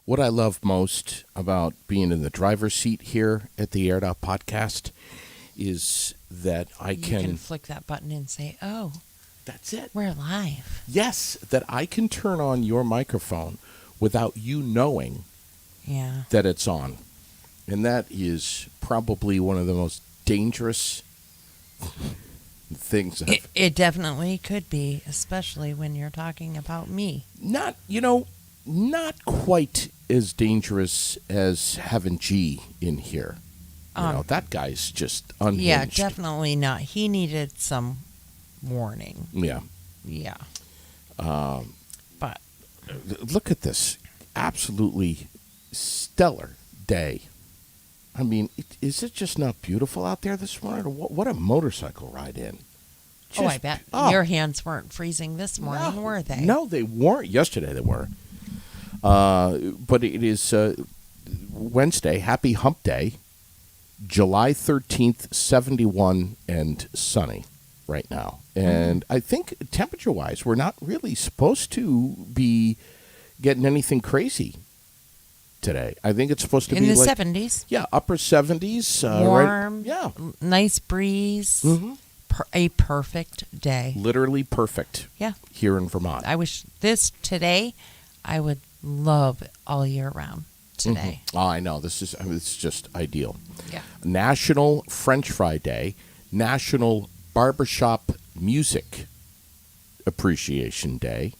What I love most about being in the driver's seat here at the Air Out podcast is that You can flick that button and say, "Oh, that's it. we're live." Yes, that I can turn on your microphone without you knowing Yeah. that it's on. And that is probably one of the most dangerous things. It definitely could be, especially when you're talking about me. Not quite as dangerous as having G in here. That guy's just unhinged. Yeah, definitely not. He needed some warning. Yeah. Yeah. But Look at this absolutely stellar day. I mean, is it just not beautiful out there this morning? What a motorcycle ride in. I bet. Your hands weren't freezing this morning, were they? No, they weren't. Yesterday they were. But it is Wednesday, Happy Hump Day, July 13th, 71 and sunny right now. And I think temperature-wise, we're not really supposed to be getting anything crazy today. I think it's supposed to in be the like 70s. Yeah, upper 70s. Warm. Right, yeah. Nice breeze. Mm-hmm. A perfect day. Literally perfect. Yeah. Here in Vermont. I wish today, I would love all year round today. Mm-hmm. Oh, I know. It's just ideal. Yeah. National French Fry Day, National Barbershop Music Appreciation Day,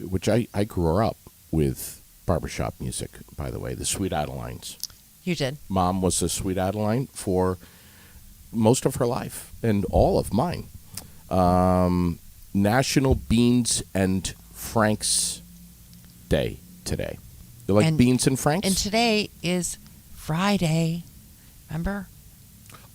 which I grew up with barbershop music, by the way, the Sweet Adelines. You did? Mom was a Sweet Adeline for most of her life and all of mine. National Beans and Franks Day today. You like beans and Franks? And today is Friday. Remember?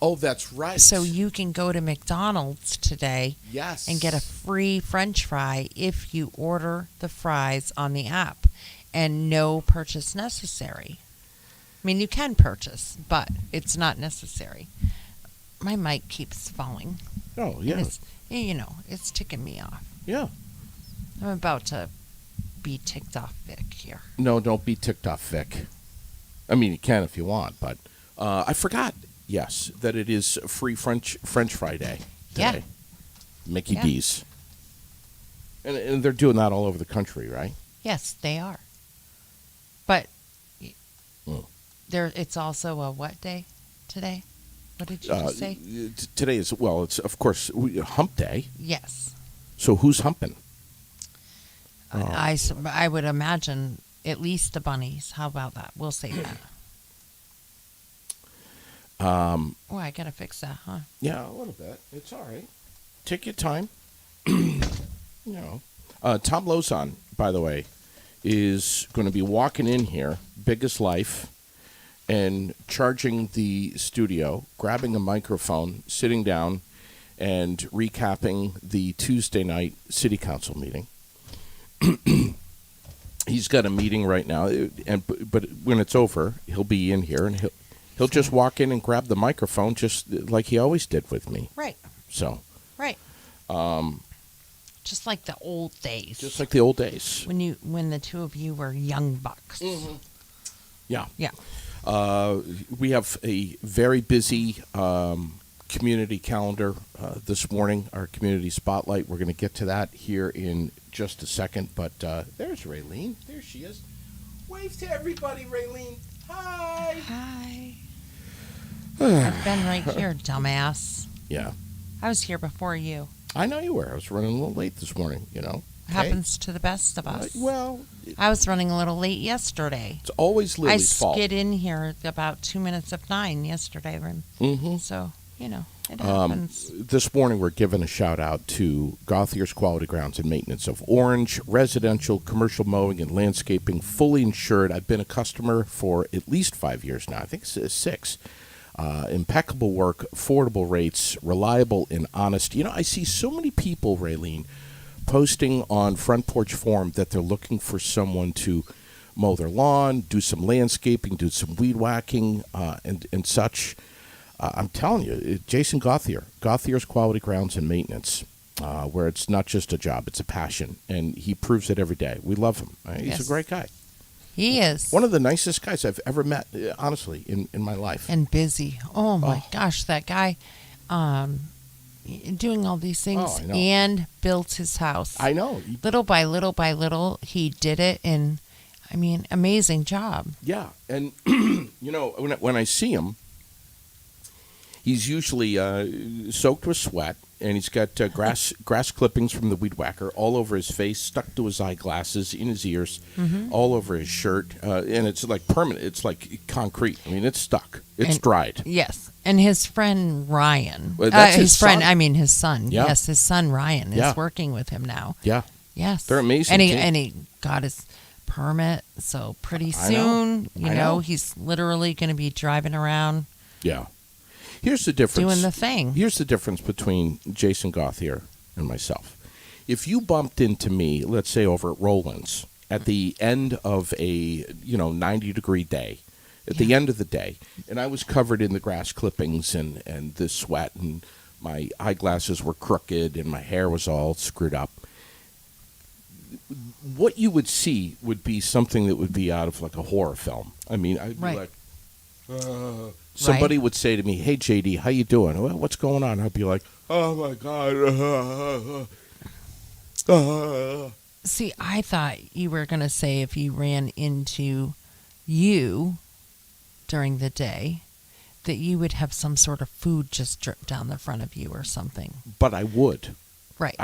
Oh, that's right. So you can go to McDonald's today yes. and get a free French fry if you order the fries on the app and no purchase necessary. I mean, you can purchase, but it's not necessary. My mic keeps falling. Oh, yeah. It's ticking me off. Yeah. I'm about to be ticked off Vic here. No, don't be ticked off Vic. I mean, you can if you want, but I forgot, yes, that it is free French Fry Day today. Yeah. Mickey D's. And they're doing that all over the country, right? Yes, they are. But it's also a what day today? What did you just say? Today is, it's, of course, Hump Day. Yes. So who's humping? I would imagine at least the bunnies. How about that? We'll say that. I got to fix that, huh? Yeah, a little bit. It's all right. Take your time. Tom Lozon, by the way, is going to be walking in here, big as life, and charging the studio, grabbing a microphone, sitting down, and recapping the Tuesday night city council meeting. He's got a meeting right now, but when it's over, he'll be in here, and he'll just walk in and grab the microphone, just like he always did with me. Right. So. Right. Just like the old days. Just like the old days. When the two of you were young bucks. Mm-hmm. Yeah. Yeah. We have a very busy community calendar this morning, our community spotlight. We're going to get to that here in just a second. But there's Raylene. There she is. Wave to everybody, Raylene. Hi. Hi. I've been right here, dumbass. Yeah. I was here before you. I know you were. I was running a little late this morning, Happens to the best of us. Well, I was running a little late yesterday. It's always Lily's fault. I skid in here at about 2 minutes of 9 yesterday. Mm-hmm. So, it happens. This morning we're giving a shout-out to Gothier's Quality Grounds and Maintenance of Orange, residential, commercial mowing, and landscaping, fully insured. I've been a customer for at least 5 years now. I think it's 6. Impeccable work, affordable rates, reliable and honest. I see so many people, Raylene, posting on Front Porch Forum that they're looking for someone to mow their lawn, do some landscaping, do some weed whacking, and such. I'm telling you, Jason Gothier's Quality Grounds and Maintenance, where it's not just a job, it's a passion, and he proves it every day. We love him. He's a great guy. He is. One of the nicest guys I've ever met, honestly, in my life. And busy. Oh my Oh. gosh, that guy doing all these things Oh, I know. and built his house. I know. Little by little by little, he did it, and I mean, amazing job. Yeah, and when I see him, he's usually soaked with sweat, and he's got grass clippings from the weed whacker all over his face, stuck to his eyeglasses, in his ears, all over his shirt, and it's like permanent. It's like concrete. I mean, it's stuck. It's dried. Yes, and his friend Ryan. Well, that's his friend. son. I mean, his son. Yeah. Yes, his son Ryan Yeah. is working with him now. Yeah, Yes, they're amazing. And he too. and he got his permit, so pretty I know. soon, I know. he's literally going to be driving around Yeah. Here's the difference. doing the thing. Here's the difference between Jason Gauthier and myself. If you bumped into me, let's say over at Roland's, at the end of a 90-degree day, at the end of the day, and I was covered in the grass clippings and the sweat, and my eyeglasses were crooked and my hair was all screwed up, what you would see would be something that would be out of like a horror film. I mean, I'd be Right. like, somebody Right. would say to me, "Hey, JD, how you doing? Well, what's going on?" I'd be like, "Oh my God." See, I thought you were going to say if he ran into you during the day, that you would have some sort of food just drip down the front of you or something. But I would, Right.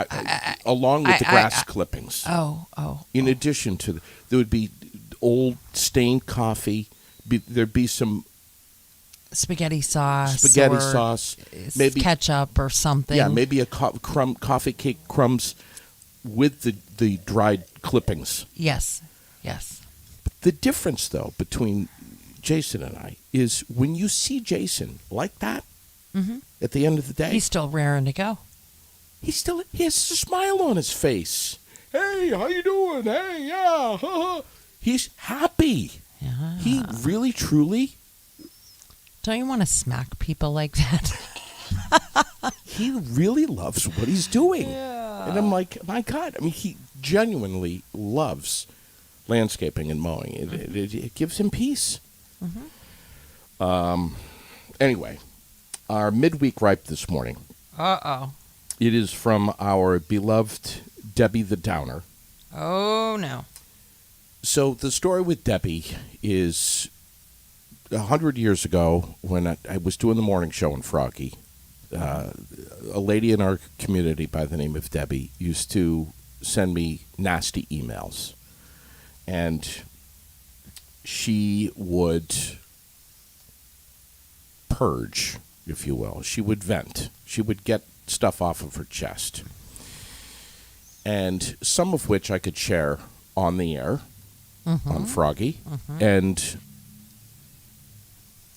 along with the grass I- clippings. Oh. In addition to, there would be old stained coffee. There'd be some Spaghetti sauce. spaghetti or sauce, maybe ketchup or something. yeah, maybe a coffee cake crumbs with the dried clippings. Yes. The difference, though, between Jason and I is when you see Jason like that at the end of the day, He's still raring to go. he has a smile on his face. Hey, how you doing? Hey, yeah. He's happy. Yeah. He really, truly, Don't you want to smack people like that? he really loves what he's doing. And I'm like, my God. I mean, he genuinely loves landscaping and mowing. It gives him peace. Anyway, our midweek ripe this morning. Uh-oh. It is from our beloved Debbie the Downer. Oh, no. So the story with Debbie is 100 years ago when I was doing the morning show in Froggy. A lady in our community by the name of Debbie used to send me nasty emails. And she would purge, if you will. She would vent. She would get stuff off of her chest. And some of which I could share on the air, on Froggy, and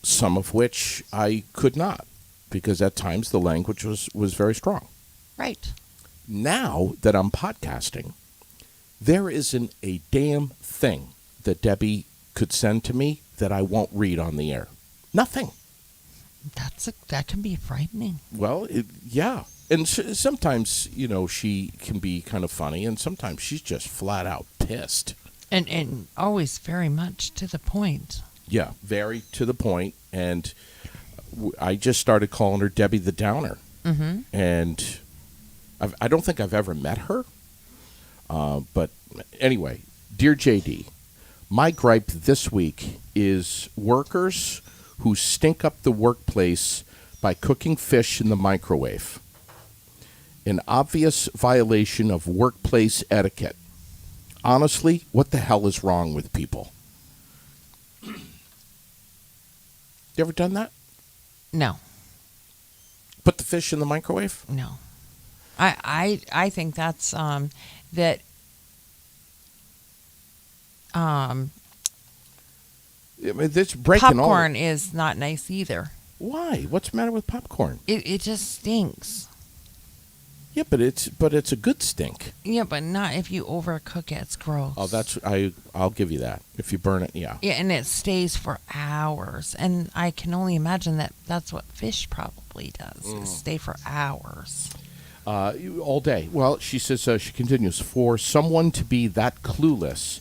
some of which I could not, because at times the language was very strong. Right. Now that I'm podcasting, there isn't a damn thing that Debbie could send to me that I won't read on the air. Nothing. That can be frightening. Well, yeah. And sometimes, she can be kind of funny, and sometimes she's just flat out pissed. And always very much to the point. Yeah, very to the point. And I just started calling her Debbie the Downer. Mm-hmm. And I don't think I've ever met her. But anyway, dear JD, my gripe this week is workers who stink up the workplace by cooking fish in the microwave. An obvious violation of workplace etiquette. Honestly, what the hell is wrong with people? You ever done that? No. Put the fish in the microwave? No. I think that's that I mean, it's breaking popcorn is not nice either. Why? What's the matter with popcorn? It just stinks. Yeah, but it's a good stink. Yeah, but not if you overcook it. It's gross. Oh, I'll give you that. If you burn it, yeah. Yeah, and it stays for hours. And I can only imagine that that's what fish probably does. Is stay for hours. All day. Well, she says, she continues, for someone to be that clueless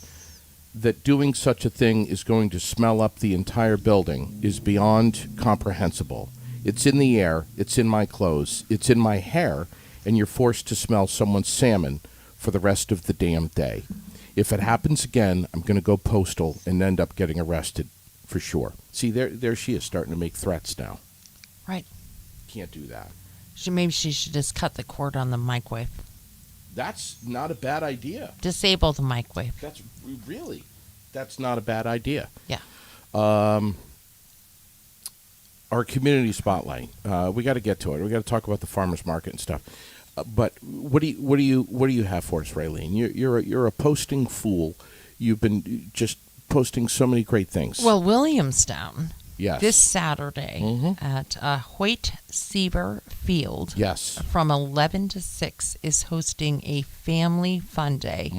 that doing such a thing is going to smell up the entire building is beyond comprehensible. It's in the air, it's in my clothes, it's in my hair, and you're forced to smell someone's salmon for the rest of the damn day. If it happens again, I'm going to go postal and end up getting arrested for sure. See, there she is starting to make threats now. Right. Can't do that. Maybe she should just cut the cord on the microwave. That's not a bad idea. Disable the microwave. That's not a bad idea. Yeah. Our community spotlight. We got to get to it. We got to talk about the farmers market and stuff. But what do you have for us, Raylene? You're a posting fool. You've been just posting so many great things. Well, Williamstown. Yes. This Saturday at Hoyt Seaver Field. Yes. From 11 to 6 is hosting a family fun day.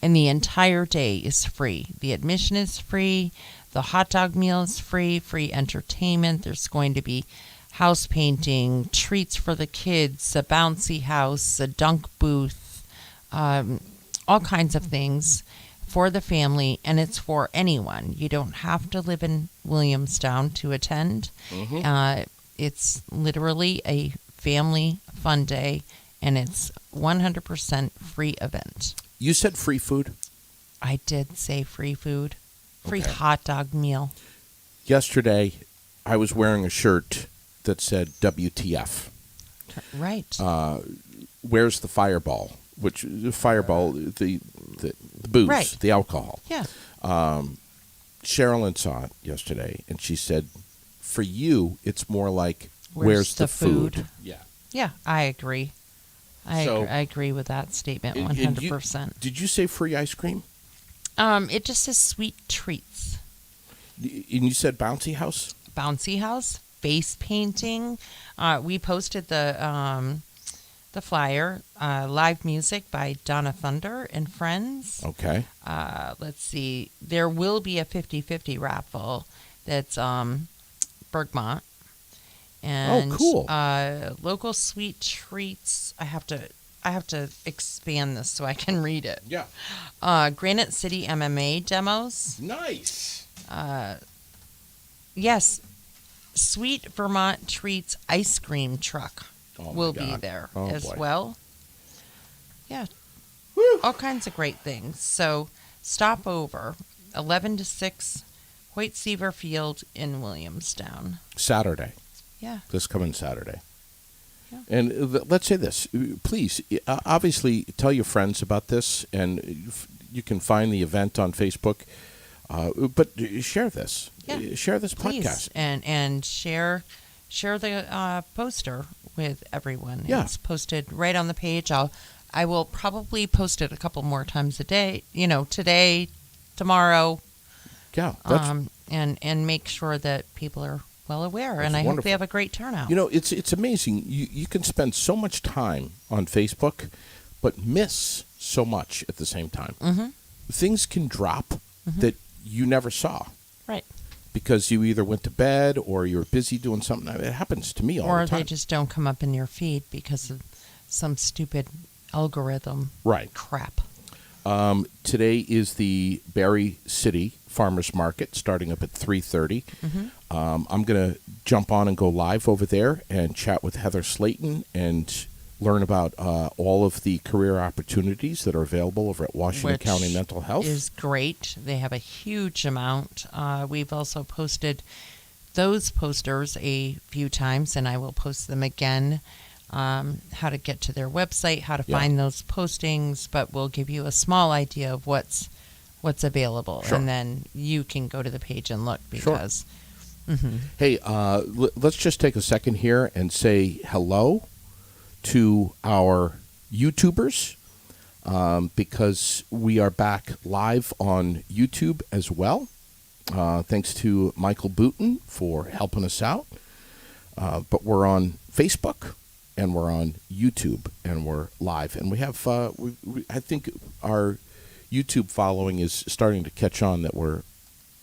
And the entire day is free. The admission is free. The hot dog meal is free. Free entertainment. There's going to be house painting, treats for the kids, a bouncy house, a dunk booth, all kinds of things for the family, and it's for anyone. You don't have to live in Williamstown to attend. It's literally a family fun day, and it's 100% free event. You said free food? I did say free food. Free Okay. hot dog meal. Yesterday, I was wearing a shirt that said WTF. Right. Where's the Fireball? Which the Fireball, the booze, Right. the alcohol. Yeah. Sherilyn saw it yesterday, and she said, "For you, it's more like where's the food?" Yeah. Yeah, I agree. I agree with that statement And 100%. Did you say free ice cream? It just says sweet treats. And you said bouncy house? Bouncy house, face painting. We posted the flyer. Live music by Donna Thunder and Friends. Okay. Let's see. There will be a 50-50 raffle that's Bergmont. And, cool. Local sweet treats. I have to expand this so I can read it. Yeah. Granite City MMA demos. Nice. Yes. Sweet Vermont Treats ice cream truck will be there as boy. well. Yeah. Whew. All kinds of great things. So stop over 11 to 6 Hoyt Seaver Field in Williamstown. Saturday. Yeah. This coming Saturday. Yeah. And let's say this. Please, obviously, tell your friends about this, and you can find the event on Facebook. But share this. Yeah. Share this Please. podcast. And share the poster with everyone. Yeah. It's posted right on the page. I will probably post it a couple more times a day. Today, tomorrow. Yeah. That's, and make sure that people are well aware. And I hope wonderful. they have a great turnout. It's amazing. You can spend so much time on Facebook, but miss so much at the same time. Mm-hmm. Things can drop that you never saw. Right. Because you either went to bed or you were busy doing something. It happens to me all Or the time. they just don't come up in your feed because of some stupid algorithm Right. crap. Today is the Berry City Farmers Market, starting up at 3:30. I'm going to jump on and go live over there and chat with Heather Slayton and learn about all of the career opportunities that are available over at Washington Which County Mental Health. Is great. They have a huge amount. We've also posted those posters a few times, and I will post them again. How to get to their website, how to find those postings, but we'll give you a small idea of what's available, Sure. and then you can go to the page and look because. Hey, let's just take a second here and say hello to our YouTubers because we are back live on YouTube as well. Thanks to Michael Booten for helping us out. But we're on Facebook and we're on YouTube and we're live. And we have, I think our YouTube following is starting to catch on that we're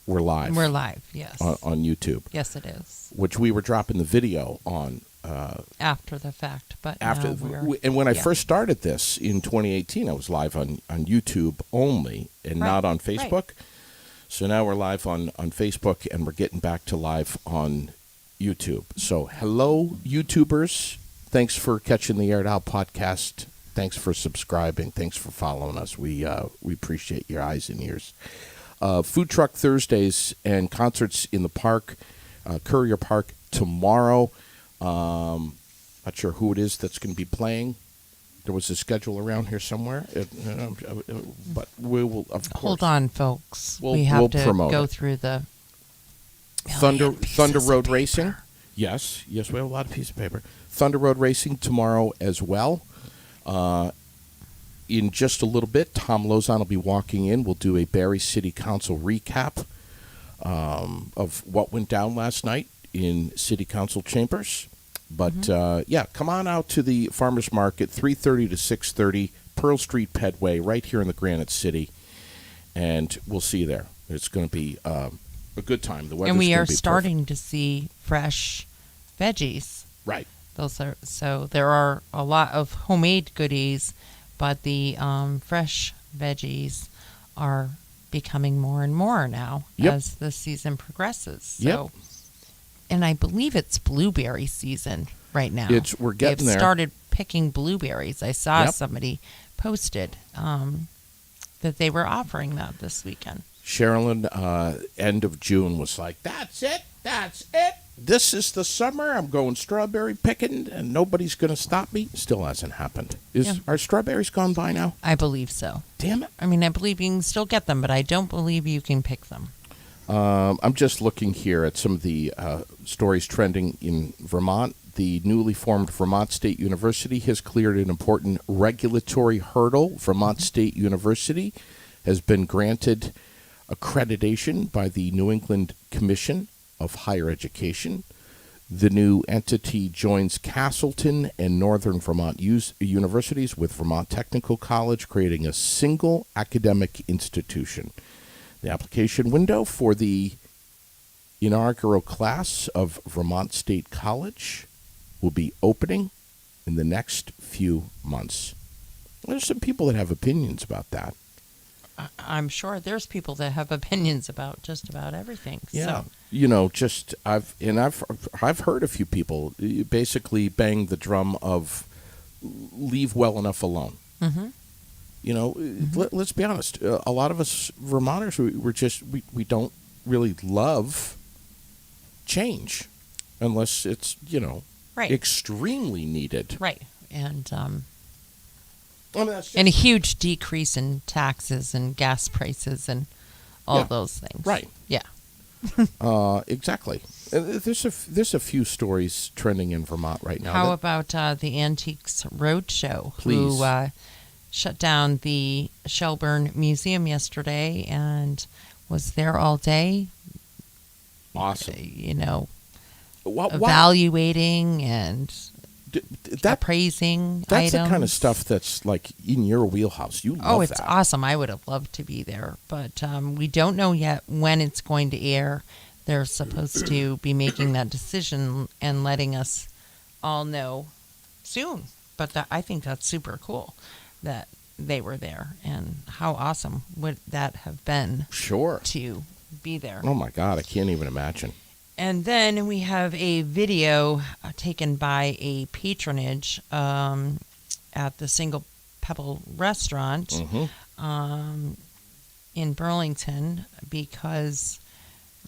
live. We're live, yes. On YouTube. Yes, it is. Which we were dropping the video on. After the fact, but After now we're, and when I first started this in 2018, I was live on YouTube only and Right, not on right. Facebook. So now we're live on Facebook, and we're getting back to live on YouTube. So hello, YouTubers. Thanks for catching the Air It Out podcast. Thanks for subscribing. Thanks for following us. We appreciate your eyes and ears. Food Truck Thursdays and concerts in the park, Courier Park tomorrow. Not sure who it is that's going to be playing. There was a schedule around here somewhere, but we will, of course. Hold on, folks. We'll we have to promote go it. through the Thunder Road paper. Racing. Yes, we have a lot of pieces of paper. Thunder Road Racing tomorrow as well. In just a little bit, Tom Lozon will be walking in. We'll do a Barrie City Council recap of what went down last night in City Council chambers. But, come on out to the Farmers Market, 3:30 to 6:30, Pearl Street Pedway, right here in the Granite City. And we'll see you there. It's going to be a good time. The weather's And we gonna are be starting to see fresh veggies. Right. So there are a lot of homemade goodies, but the fresh veggies are becoming more and more now as the season progresses. So, and I believe it's blueberry season right now. We're getting They've there. started picking blueberries. I saw somebody posted that they were offering that this weekend. Sherilyn, end of June, was like, that's it. This is the summer. I'm going strawberry picking, and nobody's going to stop me. Still hasn't happened. Are strawberries gone by now? I believe so. Damn it. I mean, I believe you can still get them, but I don't believe you can pick them. I'm just looking here at some of the stories trending in Vermont. The newly formed Vermont State University has cleared an important regulatory hurdle. Vermont State University has been granted accreditation by the New England Commission of Higher Education. The new entity joins Castleton and Northern Vermont universities with Vermont Technical College, creating a single academic institution. The application window for the inaugural class of Vermont State College will be opening in the next few months. There's some people that have opinions about that. I'm sure there's people that have opinions about just about everything. Yeah, So. I've heard a few people basically bang the drum of leave well enough alone. Mm-hmm. Let's be honest. A lot of us Vermonters, we don't really love change unless it's extremely needed. Right, and that's and a huge decrease in taxes and gas prices and all those things. Right. Yeah. Exactly. There's a few stories trending in Vermont right now. How about the Antiques Roadshow? Please. Who shut down the Shelburne Museum yesterday and was there all day. Awesome. Evaluating and appraising that's items. the kind of stuff that's like in your wheelhouse. You love it's that. awesome. I would have loved to be there, but we don't know yet when it's going to air. They're supposed to be making that decision and letting us all know soon. But I think that's super cool that they were there, and how awesome would that have been? Sure. To be there. Oh my God, I can't even imagine. And then we have a video taken by a patronage at the Single Pebble restaurant in Burlington because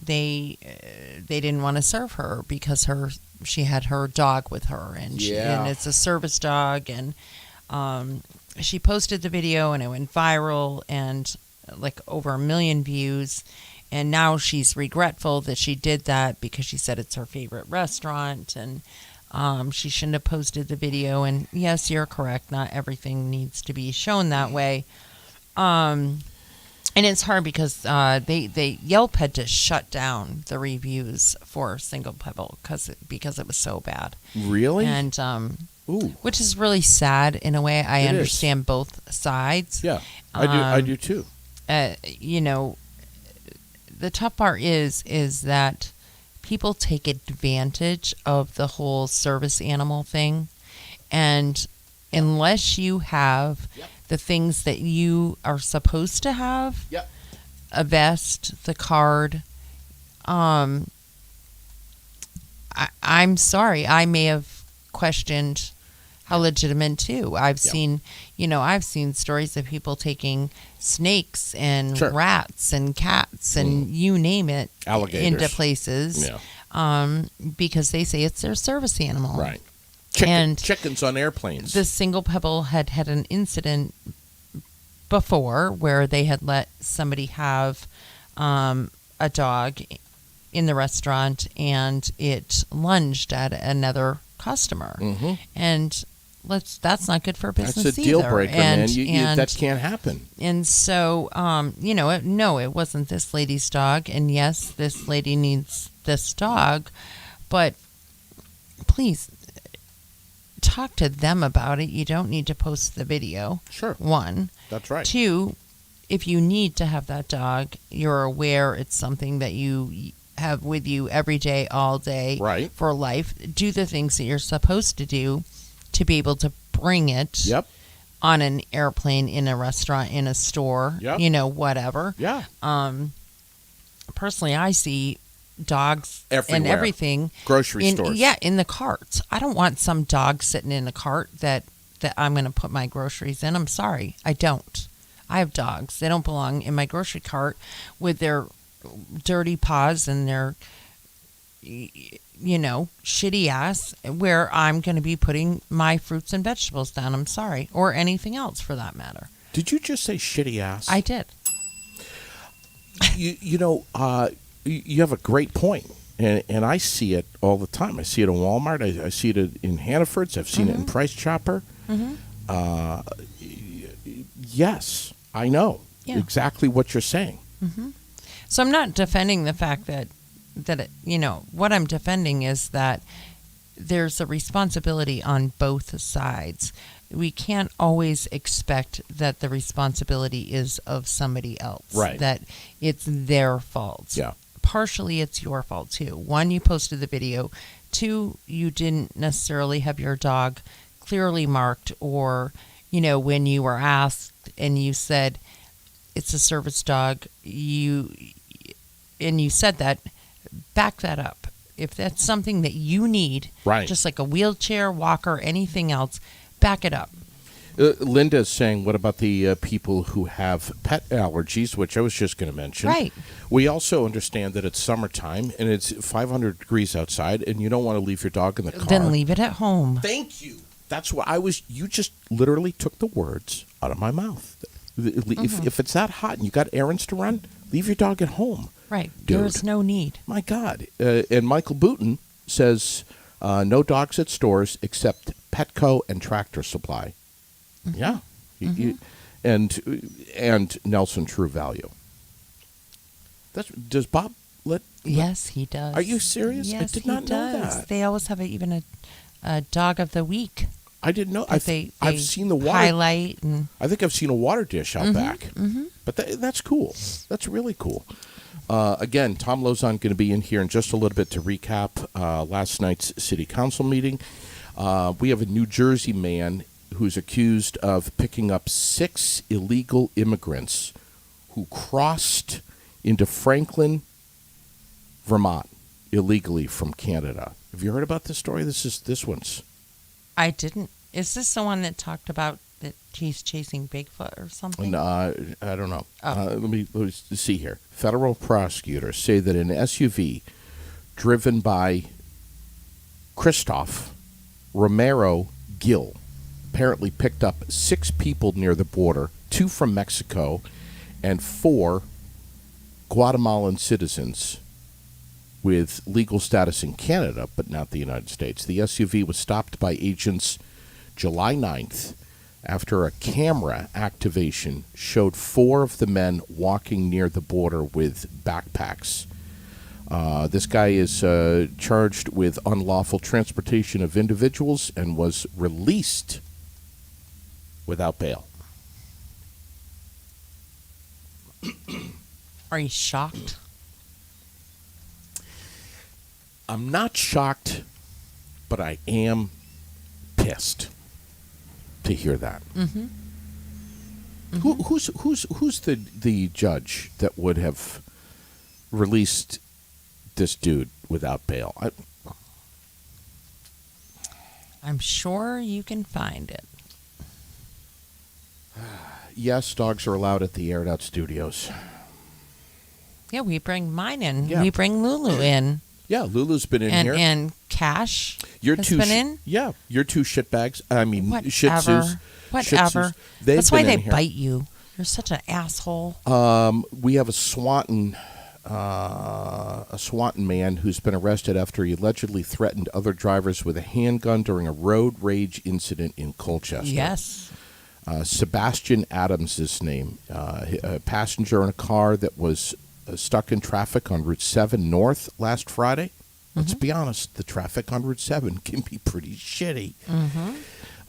they didn't want to serve her because she had her dog with her and it's a service dog, and she posted the video and it went viral and like over 1 million views. And now she's regretful that she did that because she said it's her favorite restaurant and she shouldn't have posted the video. And yes, you're correct. Not everything needs to be shown that way. And it's hard because Yelp had to shut down the reviews for Single Pebble because it was so bad. Really? And Ooh. Which is really sad in a way. I understand both sides. Yeah, I do too. The tough part is that people take advantage of the whole service animal thing, and unless you have the things that you are supposed to have, a vest, the card. I'm sorry. I may have questioned how legitimate too. I've seen stories of people taking snakes and Sure. rats and cats and you name it Alligators. into places because they say it's their service animal. Right. Chickens on airplanes. The Single Pebble had an incident before where they had let somebody have a dog in the restaurant and it lunged at another customer. Mm-hmm. And that's not good for business That's a deal either. breaker, man. That can't happen. And so, it wasn't this lady's dog. And yes, this lady needs this dog. But please talk to them about it. You don't need to post the video. Sure. One. That's right. Two, if you need to have that dog, you're aware it's something that you have with you every day, all day, right, for life. Do the things that you're supposed to do to be able to bring it on an airplane, in a restaurant, in a store, whatever. Yeah. Personally, I see dogs everywhere. And everything. Grocery stores. Yeah, in the carts. I don't want some dog sitting in a cart that I'm going to put my groceries in. I'm sorry. I don't. I have dogs. They don't belong in my grocery cart with their dirty paws and their shitty ass where I'm going to be putting my fruits and vegetables down. I'm sorry. Or anything else for that matter. Did you just say shitty ass? I did. You have a great point. And I see it all the time. I see it in Walmart. I see it in Hannaford's. I've seen it in Price Chopper. Yes, I know exactly what you're saying. So I'm not defending the fact that what I'm defending is that there's a responsibility on both sides. We can't always expect that the responsibility is of somebody else. Right. That it's their fault. Yeah. Partially it's your fault too. One, you posted the video. Two, you didn't necessarily have your dog clearly marked, or, when you were asked and you said it's a service dog, you said that, back that up. If that's something that you need, right, just like a wheelchair, walker, anything else, back it up. Linda is saying, what about the people who have pet allergies, which I was just going to mention. Right. We also understand that it's summertime and it's 500 degrees outside and you don't want to leave your dog in the car. Then leave it at home. Thank you. That's what you just literally took the words out of my mouth. If it's that hot and you got errands to run, leave your dog at home. Right. Dude. There's no need. My God. And Michael Booton says, no dogs at stores except Petco and Tractor Supply. Yeah. And Nelson True Value. Does Bob let? Yes, he does. Are you serious? Yes, I did not know that. They always have even a dog of the week. I didn't know. I've seen the water highlight. And I think I've seen a water dish out back. But that's cool. That's really cool. Again, Tom Lozon going to be in here in just a little bit to recap last night's city council meeting. We have a New Jersey man who's accused of picking up 6 illegal immigrants who crossed into Franklin, Vermont, illegally from Canada. Have you heard about this story? This one's. I didn't. Is this the one that talked about that he's chasing Bigfoot or something? I don't know. Oh. Let me see here. Federal prosecutors say that an SUV driven by Christoph Romero Gil apparently picked up 6 people near the border, 2 from Mexico and 4 Guatemalan citizens with legal status in Canada, but not the United States. The SUV was stopped by agents July 9th after a camera activation showed 4 of the men walking near the border with backpacks. This guy is charged with unlawful transportation of individuals and was released without bail. Are you shocked? I'm not shocked, but I am pissed to hear that. Who's the judge that would have released this dude without bail? I'm sure you can find it. Yes, dogs are allowed at the Aired Out Studios. Yeah, we bring mine in. Yeah. We bring Lulu in. Yeah, Lulu's been in here. And Cash You're has two been in. Yeah, you're two shitbags. I mean, Whatever. Shih Tzus. Whatever. They've That's why been they in here. bite you. You're such an asshole. We have a Swanton man who's been arrested after he allegedly threatened other drivers with a handgun during a road rage incident in Colchester. Yes. Sebastian Adams is his name. A passenger in a car that was stuck in traffic on Route 7 North last Friday. Let's be honest, the traffic on Route 7 can be pretty shitty.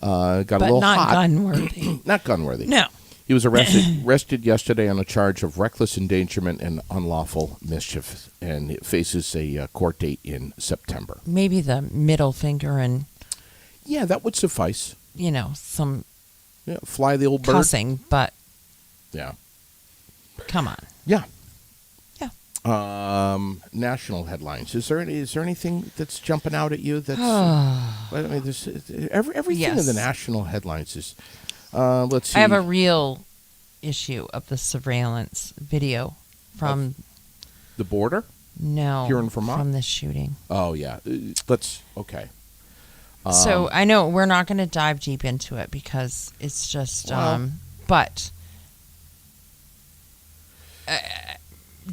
Got a little not hot. gun-worthy. Not gun-worthy. No. He was arrested yesterday on a charge of reckless endangerment and unlawful mischief, and it faces a court date in September. Maybe the middle finger and, Yeah, that would suffice. some Yeah, fly the old bird. cussing, but Yeah. come on. Yeah. Yeah. National headlines. Is there anything that's jumping out at you? That's I mean, there's everything in the Yes. national headlines is. Let's see. I have a real issue of the surveillance video from the border. Here in Vermont? from the shooting. Oh yeah. Okay. So I know we're not going to dive deep into it because it's just, Well- but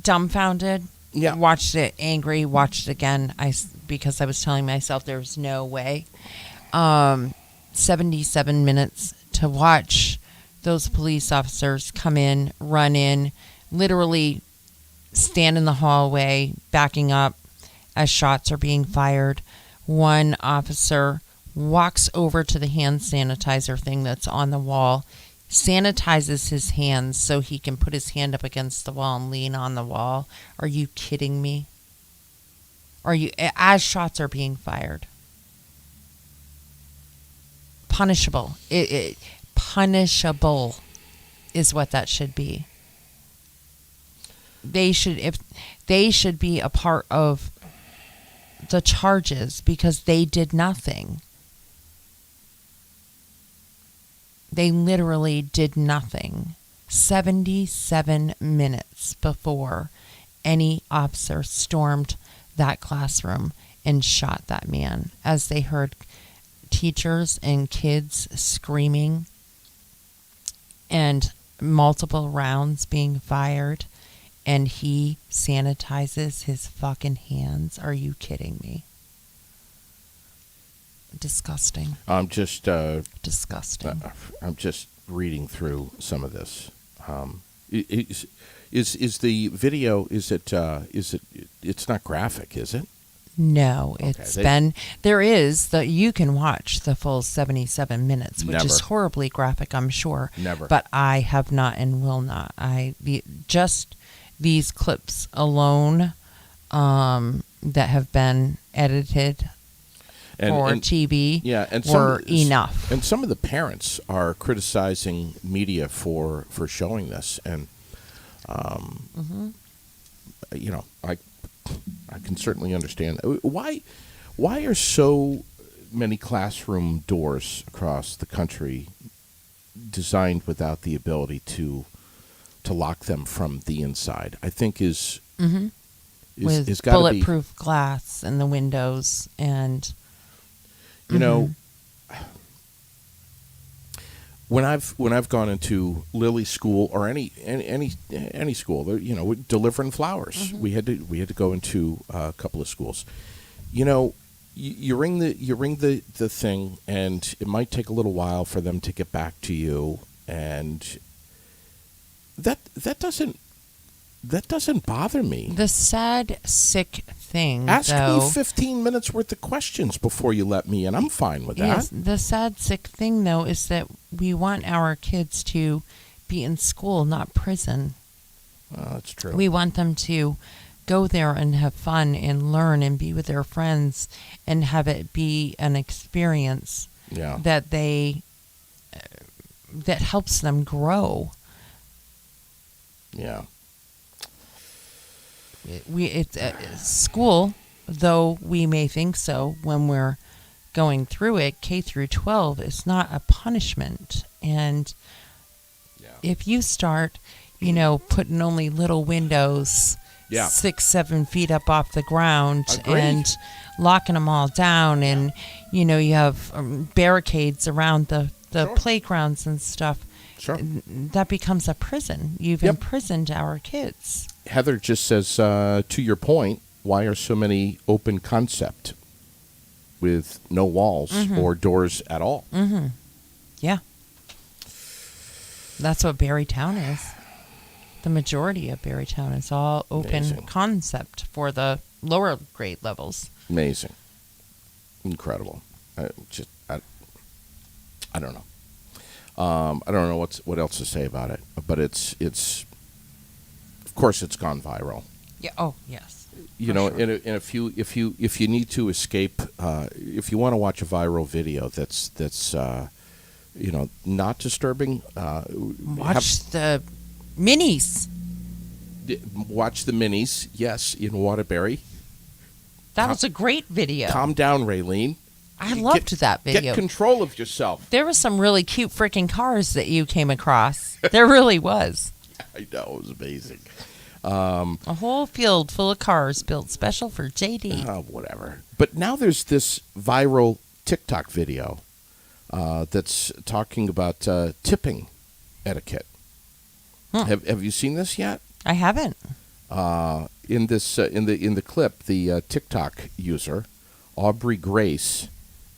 dumbfounded. Yeah. Watched it angry. Watched it again. Because I was telling myself there was no way. 77 minutes to watch those police officers come in, run in, literally stand in the hallway, backing up as shots are being fired. One officer walks over to the hand sanitizer thing that's on the wall, sanitizes his hands so he can put his hand up against the wall and lean on the wall. Are you kidding me? As shots are being fired? Punishable. Punishable is what that should be. They should be a part of the charges because they did nothing. They literally did nothing. 77 minutes before any officer stormed that classroom and shot that man as they heard teachers and kids screaming and multiple rounds being fired, and he sanitizes his fucking hands. Are you kidding me? Disgusting. I'm just Disgusting. I'm just reading through some of this. Is the video? Is it? It's not graphic, is it? No, Okay, it's been. There is you can watch the full 77 minutes, which is Never. horribly graphic, I'm sure. Never. But I have not and will not. Just these clips alone that have been edited for TV Yeah, and were enough. And some of the parents are criticizing media for showing this, and I can certainly understand why are so many classroom doors across the country designed without the ability to lock them from the inside. I think is with is gotta bulletproof glass in the windows and. You know, when I've gone into Lily's school or any school, we're delivering flowers. We had to go into a couple of schools. You ring the thing, and it might take a little while for them to get back to you, and that doesn't bother me. The sad, sick thing, Ask though, me 15 minutes worth of questions before you let me in. I'm fine with that. Yes, the sad, sick thing, though, is that we want our kids to be in school, not prison. That's true. We want them to go there and have fun and learn and be with their friends and have it be an experience Yeah. that they that helps them grow. Yeah. It's school, though we may think so when we're going through it, K through 12 is not a punishment. And if you start, putting only little windows 6-7 feet up off the ground and locking them all down, and you have barricades around the playgrounds and stuff, that becomes a prison. You've imprisoned our kids. Heather just says, to your point, why are so many open concept with no walls or doors at all? Mm-hmm. Yeah. That's what Barrytown is. The majority of Barrytown is all open concept for the lower grade levels. Amazing. Incredible. I don't know. I don't know what else to say about it, but it's of course it's gone viral. Yeah. Oh, yes. If you need to escape, if you want to watch a viral video that's not disturbing, watch the minis. Watch the minis. Yes, in Waterbury. That was a great video. Calm down, Raylene. I loved that video. Get control of yourself. There was some really cute freaking cars that you came across. There really was. I know, it was amazing. A whole field full of cars built special for JD. Whatever. But now there's this viral TikTok video that's talking about tipping etiquette. Have you seen this yet? I haven't. In the clip, the TikTok user Aubrey Grace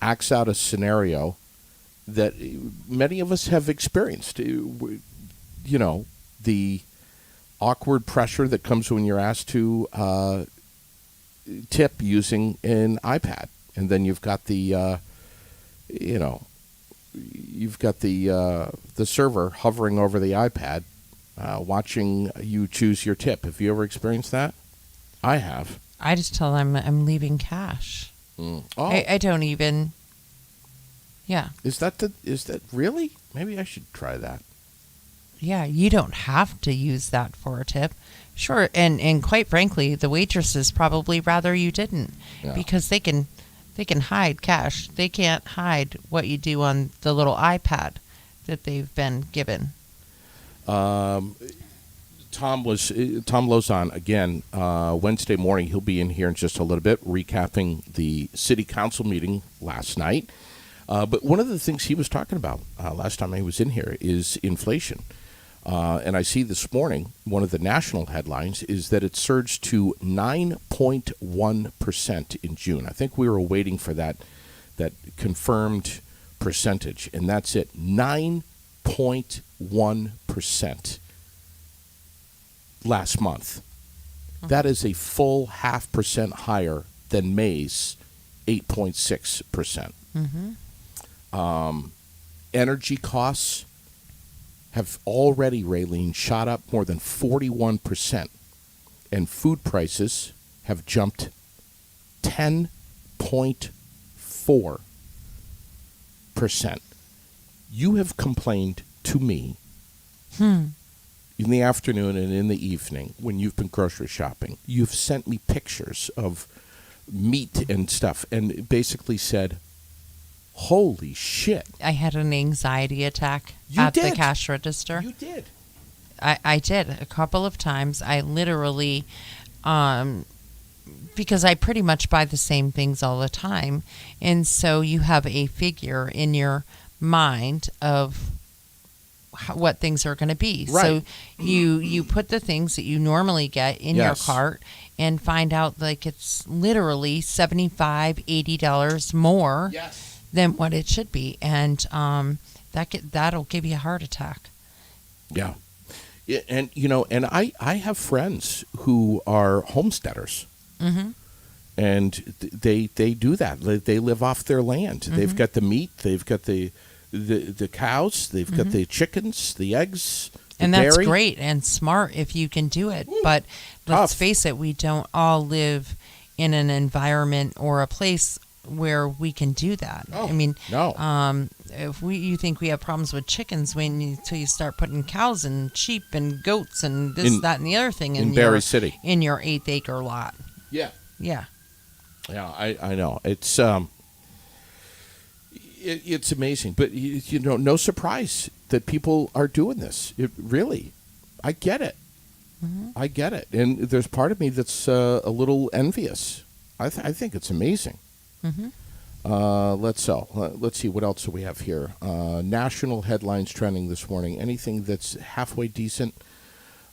acts out a scenario that many of us have experienced. The awkward pressure that comes when you're asked to tip using an iPad, and then you've got the server hovering over the iPad, watching you choose your tip. Have you ever experienced that? I have. I just tell them I'm leaving cash. Oh. I don't even. Yeah. Is that really? Maybe I should try that. Yeah, you don't have to use that for a tip. Sure, and quite frankly, the waitresses probably rather you didn't, because they can hide cash. They can't hide what you do on the little iPad that they've been given. Tom Lozon again Wednesday morning. He'll be in here in just a little bit, recapping the city council meeting last night. But one of the things he was talking about last time he was in here is inflation. And I see this morning, one of the national headlines is that it surged to 9.1% in June. I think we were waiting for that confirmed percentage, and that's it, 9.1% last month. That is a full 0.5% higher than May's 8.6%. Energy costs have already, Raylene, shot up more than 41%, and food prices have jumped 10.4%. You have complained to me in the afternoon and in the evening when you've been grocery shopping. You've sent me pictures of meat and stuff and basically said, holy shit. I had an anxiety attack at the cash register. You did. I did a couple of times. I literally, because I pretty much buy the same things all the time. And so you have a figure in your mind of what things are going to be. Right. So you put the things that you normally get in your cart and find out like it's literally $75, $80 more than what it should be. And that'll give you a heart attack. Yeah. And, I have friends who are homesteaders. Mm-hmm. And they do that. They live off their land. Mm-hmm. They've got the meat. They've got the cows. They've got the chickens, the eggs, and the that's dairy. great and smart if you can do it. But let's face it, we don't all live in an environment or a place where we can do that. Oh, I mean, no. you think we have problems with chickens until you start putting cows and sheep and goats and this, that, and the other thing in Berry City in your 8-acre lot. Yeah. Yeah. Yeah, I know. It's it's amazing, but no surprise that people are doing this. It really, I get it. Mm-hmm. I get it, and there's part of me that's a little envious. I think it's amazing. Mm-hmm. Let's see what else do we have here. National headlines trending this morning. Anything that's halfway decent.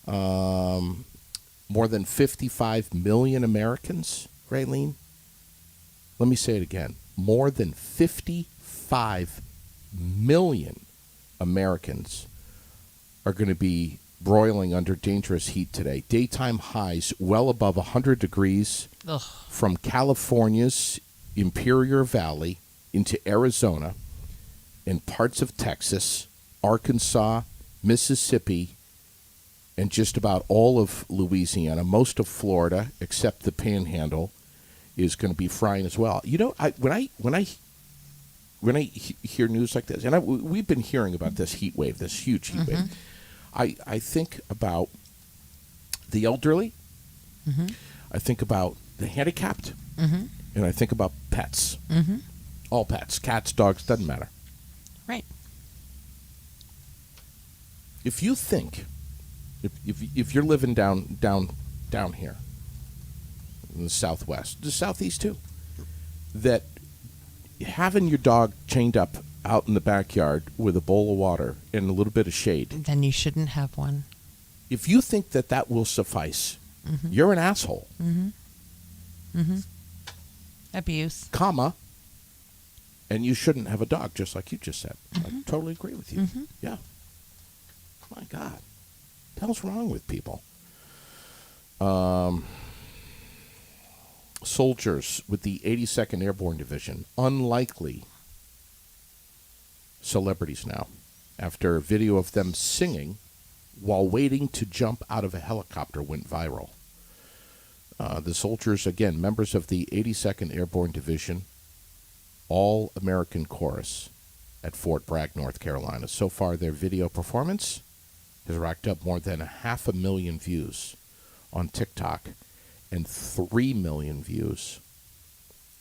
More than 55 million Americans, Raylene. Let me say it again. More than 55 million Americans are going to be broiling under dangerous heat today. Daytime highs well above 100 degrees. Ugh. From California's Imperial Valley into Arizona and parts of Texas, Arkansas, Mississippi, and just about all of Louisiana. Most of Florida, except the Panhandle, is going to be frying as well. When I hear news like this, and we've been hearing about this heat wave, this huge heat wave, I think about the elderly, I think about the handicapped, and I think about pets. All pets, cats, dogs, doesn't matter. Right. If you think, if you're living down here in the Southwest, the Southeast too, that having your dog chained up out in the backyard with a bowl of water and a little bit of shade, then you shouldn't have one. If you think that will suffice, you're an asshole. Abuse. Comma. And you shouldn't have a dog, just like you just said. I totally agree with you. Yeah. My God. What the hell's wrong with people? Soldiers with the 82nd Airborne Division, unlikely celebrities now, after a video of them singing while waiting to jump out of a helicopter went viral. The soldiers, again, members of the 82nd Airborne Division, All-American Chorus at Fort Bragg, North Carolina. So far, their video performance has racked up more than 500,000 views on TikTok and 3 million views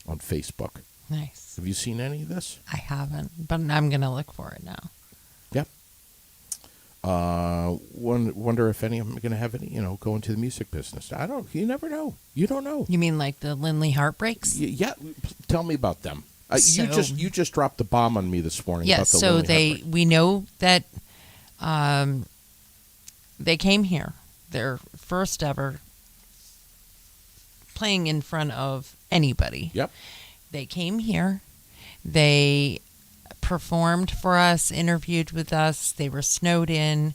on Facebook. Nice. Have you seen any of this? I haven't, but I'm going to look for it now. Yep. Wonder if any of them are going to have any, go into the music business. I don't. You never know. You don't know. You mean like the Lindley Heartbreaks? Yeah. Tell me about them. So, you just dropped the bomb on me this morning. Yeah. About the So Lindley Heartbreak. we know that they came here. Their first ever playing in front of anybody. Yep. They came here. They performed for us, interviewed with us. They were snowed in.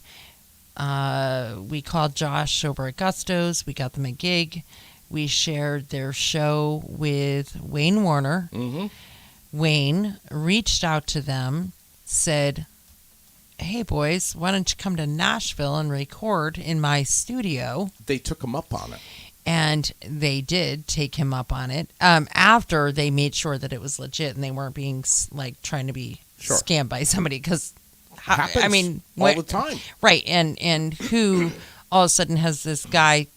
We called Josh over at Gusto's. We got them a gig. We shared their show with Wayne Warner. Wayne reached out to them, said, "Hey, boys, why don't you come to Nashville and record in my studio?" They took him up on it. And they did take him up on it after they made sure that it was legit and they weren't being trying to be scammed by somebody. Because happens all the time, right? And who all of a sudden has this guy,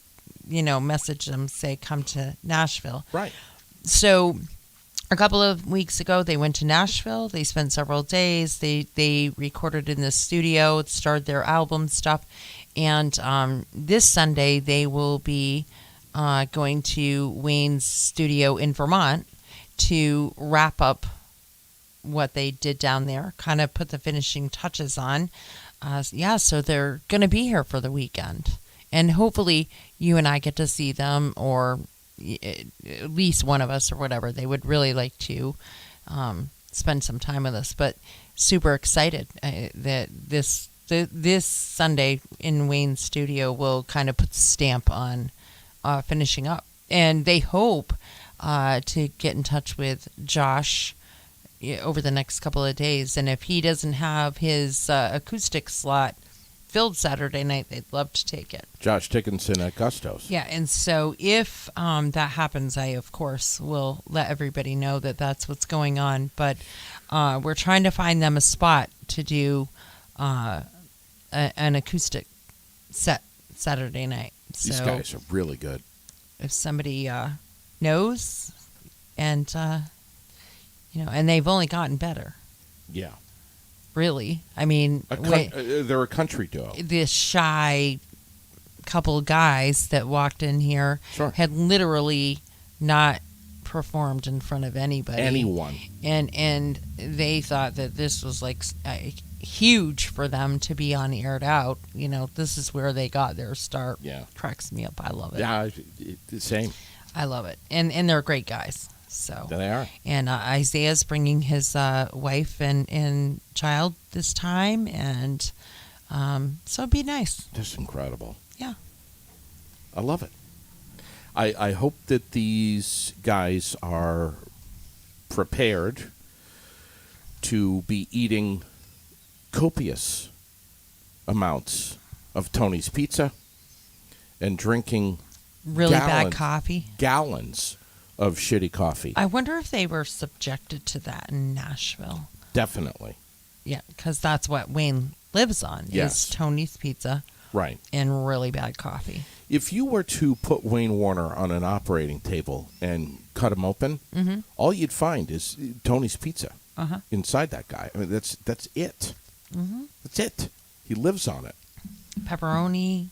message them, say, "Come to Nashville." Right. So a couple of weeks ago, they went to Nashville. They spent several days. They recorded in the studio, started their album stuff, and this Sunday they will be going to Wayne's studio in Vermont to wrap up what they did down there, kind of put the finishing touches on. So they're going to be here for the weekend. And hopefully you and I get to see them, or at least one of us or whatever. They would really like to spend some time with us. But super excited that this Sunday in Wayne's studio will kind of put the stamp on finishing up. And they hope to get in touch with Josh over the next couple of days. And if he doesn't have his acoustic slot filled Saturday night, they'd love to take it. Josh Dickinson at Gusto's. Yeah, and so if that happens, I, of course, will let everybody know that that's what's going on. But we're trying to find them a spot to do an acoustic set Saturday night. These So guys are really good. if somebody knows, and, and they've only gotten better, Yeah. really. I mean, They're a country duo. this shy couple of guys that walked in here Sure. had literally not performed in front of anybody. Anyone. And they thought that this was like huge for them to be on Aired Out. This is where they got their start. Yeah. Cracks me up. I love it. Yeah, same. I love it. And they're great guys. So There they are. and Isaiah's bringing his wife and child this time, and so it'd be nice. Just incredible. Yeah. I love it. I hope that these guys are prepared to be eating copious amounts of Tony's Pizza and drinking Really bad coffee. gallons of shitty coffee. I wonder if they were subjected to that in Nashville. Definitely. Yeah, because that's what Wayne lives on, Yes. is Tony's Pizza Right. and really bad coffee. If you were to put Wayne Warner on an operating table and cut him open, all you'd find is Tony's Pizza inside that guy. I mean, that's it. That's it. He lives on it. Pepperoni,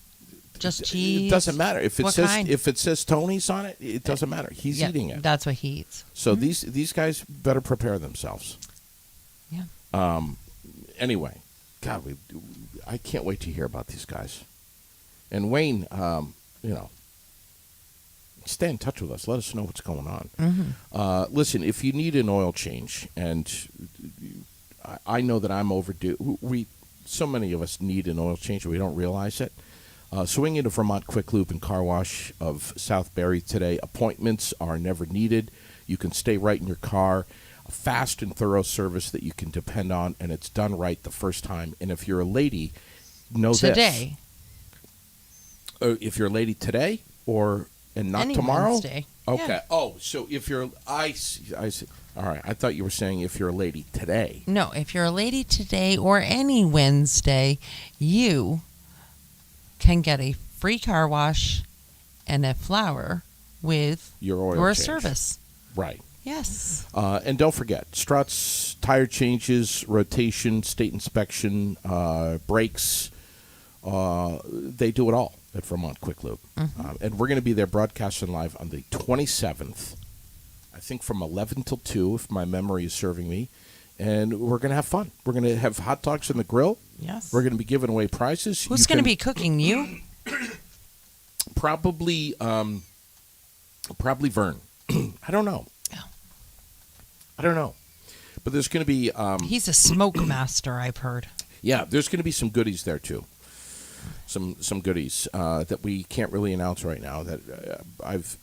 just cheese. It doesn't matter if it What says kind? if it says Tony's on it. It doesn't matter. He's Yeah, eating it. That's what he eats. So these guys better prepare themselves. Yeah. Anyway, God, I can't wait to hear about these guys. And Wayne, stay in touch with us. Let us know what's going on. Listen, if you need an oil change, and I know that I'm overdue. So many of us need an oil change, we don't realize it. Swing into Vermont Quick Lube and Car Wash of South Barry today. Appointments are never needed. You can stay right in your car. A fast and thorough service that you can depend on, and it's done right the first time. And if you're a lady, know Today. this. If you're a lady today, and not Any tomorrow? Wednesday. Okay. Yeah. Oh, so if you're, I see. All right. I thought you were saying if you're a lady today. No, if you're a lady today or any Wednesday, you can get a free car wash and a flower with Your oil your change. service. Right. Yes. And don't forget, struts, tire changes, rotation, state inspection, brakes. They do it all at Vermont Quick Lube. And we're going to be there broadcasting live on the 27th, I think from 11 till 2, if my memory is serving me. And we're going to have fun. We're going to have hot dogs on the grill. Yes. We're going to be giving away prizes. Who's going to be cooking? You? Probably Vern. I don't know. I don't know. But there's going to be... He's a smoke master, I've heard. Yeah, there's going to be some goodies there, too. Some goodies that we can't really announce right now that I've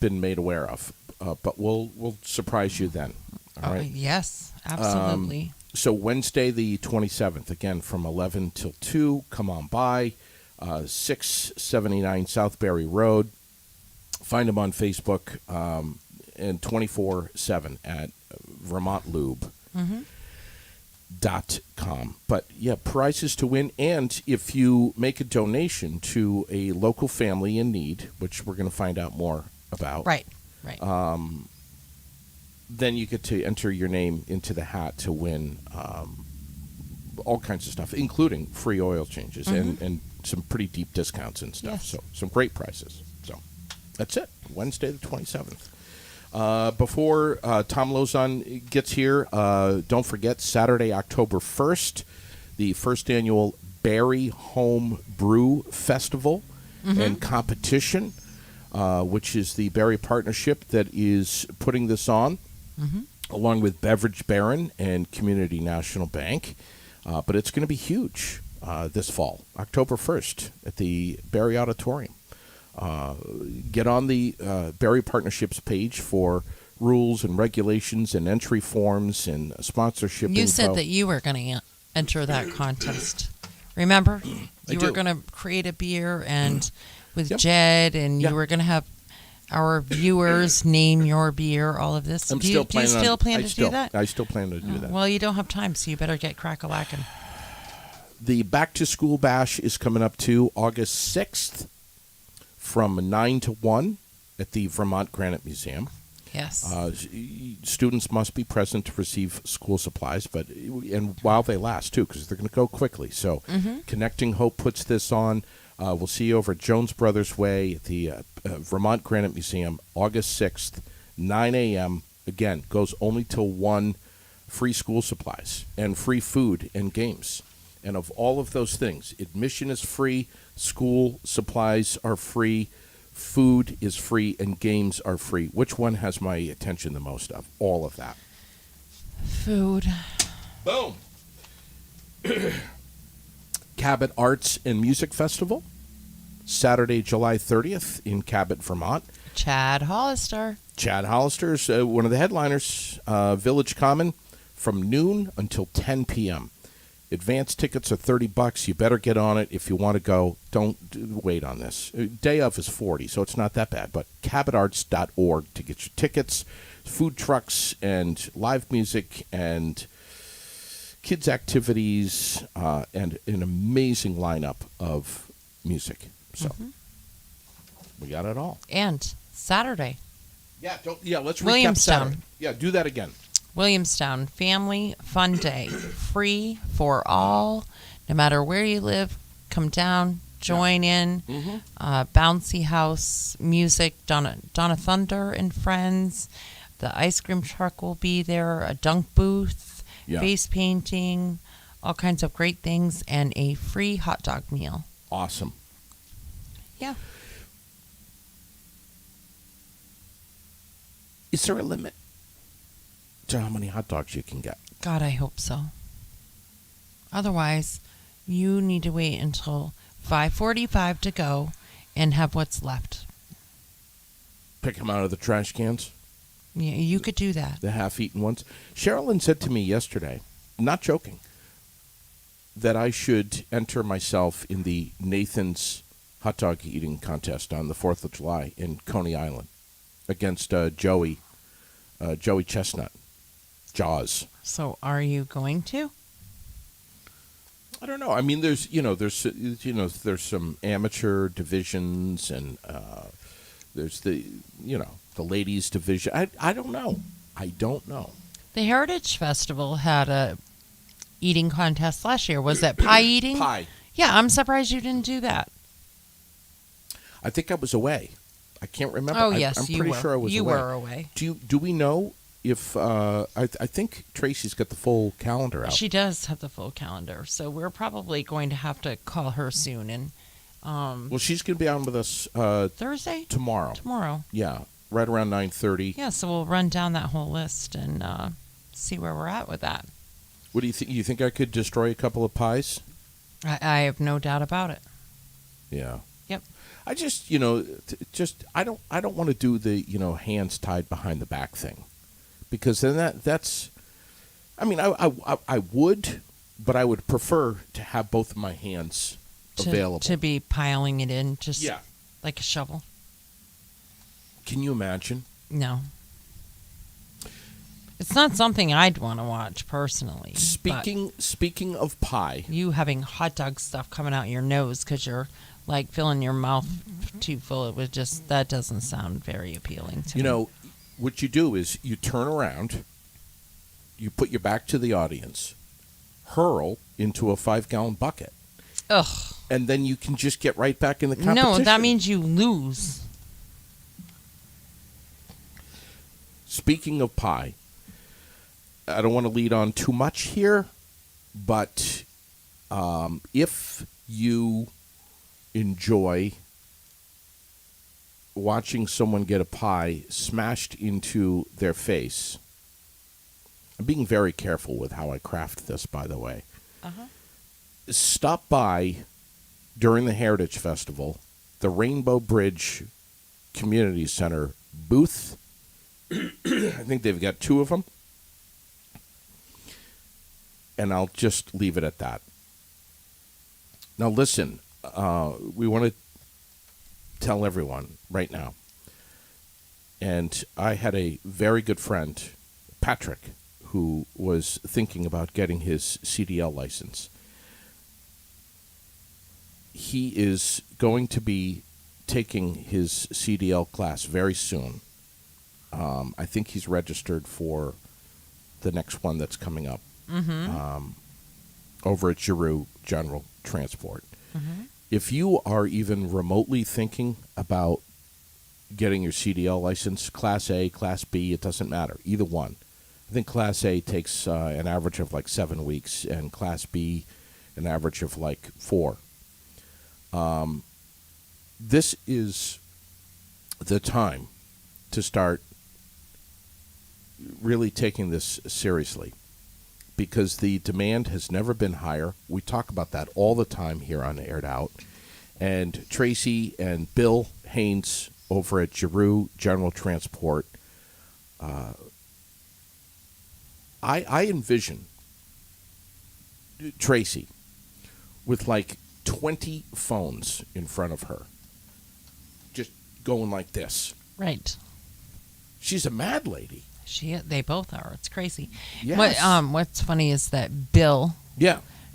been made aware of. But we'll surprise you then. All right? Yes, absolutely. So Wednesday the 27th, again, from 11 till 2, come on by. 679 Southbury Road. Find them on Facebook and 24/7 at vermontlube.com. But, yeah, prizes to win. And if you make a donation to a local family in need, which we're going to find out more about. Right. Then you get to enter your name into the hat to win all kinds of stuff, including free oil changes and some pretty deep discounts and stuff. Yes. So some great prizes. So that's it. Wednesday the 27th. Before Tom Lozon gets here, don't forget Saturday, October 1st, the first annual Barry Home Brew Festival and competition, which is the Barry Partnership that is putting this on, along with Beverage Baron and Community National Bank. But it's going to be huge this fall, October 1st, at the Barry Auditorium. Get on the Barry Partnerships page for rules and regulations and entry forms and sponsorship You info. said that you were going to enter that contest. Remember, I you were do. going to create a beer and with Yep. Jed, and Yeah. you were going to have our viewers name your beer. All of this. I'm do still you planning still on. plan to do that? I still plan to do that. Well, you don't have time, so you better get crack-a-lackin'. The Back to School Bash is coming up too, August 6th from 9 to 1 at the Vermont Granite Museum. Yes. Students must be present to receive school supplies, and while they last too, because they're going to go quickly. So, Connecting Hope puts this on. We'll see you over at Jones Brothers Way at the Vermont Granite Museum, August 6th, 9 a.m. Again, goes only till 1. Free school supplies and free food and games. And of all of those things, admission is free, school supplies are free, food is free, and games are free. Which one has my attention the most of all of that? Food. Boom. Cabot Arts and Music Festival, Saturday, July 30th in Cabot, Vermont. Chad Hollister. Chad Hollister's one of the headliners, Village Common, from noon until 10 p.m. Advance tickets are $30. You better get on it if you want to go. Don't wait on this. Day of is $40, so it's not that bad. But cabotarts.org to get your tickets, food trucks, and live music, and kids' activities, and an amazing lineup of music. So we got it all. And Saturday. Let's recap Williamstown. Saturday. Yeah, do that again. Williamstown Family Fun Day. Free for all. No matter where you live, come down, join in. Bouncy house, music, Donna Thunder and friends. The ice cream truck will be there, a dunk booth, face painting, all kinds of great things, and a free hot dog meal. Awesome. Yeah. Is there a limit to how many hot dogs you can get? God, I hope so. Otherwise, you need to wait until 5:45 to go and have what's left. Pick them out of the trash cans, Yeah, you could do that. the half-eaten ones. Sherilyn said to me yesterday, not joking, that I should enter myself in the Nathan's hot dog eating contest on the 4th of July in Coney Island against Joey Chestnut. Jaws. So, are you going to? I don't know. I mean, there's some amateur divisions, and there's the ladies division. I don't know. The Heritage Festival had a eating contest last year. Was that pie eating? Pie. Yeah, I'm surprised you didn't do that. I think I was away. I can't remember. Oh, yes, I'm you pretty were. sure I was You away. were away. Do we know if I think Tracy's got the full calendar out? She does have the full calendar, so we're probably going to have to call her soon. And Well, she's going to be on with us Thursday? tomorrow. Tomorrow. Yeah, right around 9:30. Yeah, so we'll run down that whole list and see where we're at with that. What do you think? You think I could destroy a couple of pies? I have no doubt about it. Yeah. Yep. I just, I don't want to do the, hands tied behind the back thing, because then that's, I mean, I would, but I would prefer to have both of my hands available. To be piling it in just Yeah. like a shovel. Can you imagine? No. It's not something I'd want to watch personally. Speaking of pie, You having hot dog stuff coming out your nose because you're like filling your mouth too full. It was just, that doesn't sound very appealing to me. what you do is you turn around, you put your back to the audience, hurl into a 5-gallon bucket, Ugh. and then you can just get right back in the competition. No, that means you lose. Speaking of pie, I don't want to lead on too much here, but if you enjoy watching someone get a pie smashed into their face, I'm being very careful with how I craft this, by the way. Stop by during the Heritage Festival, the Rainbow Bridge Community Center booth. I think they've got 2 of them. And I'll just leave it at that. Now, listen, we want to tell everyone right now, and I had a very good friend, Patrick, who was thinking about getting his CDL license. He is going to be taking his CDL class very soon. I think he's registered for the next one that's coming up over at Giroux General Transport. If you are even remotely thinking about getting your CDL license, Class A, Class B, it doesn't matter, either one. I think Class A takes an average of like 7 weeks, and Class B an average of like 4. This is the time to start really taking this seriously, because the demand has never been higher. We talk about that all the time here on Aired Out. And Tracy and Bill Haynes over at Giroux General Transport, I envision Tracy with like 20 phones in front of her, just going like this. Right. She's a mad lady. They both are. It's crazy. Yes. What's funny is that Bill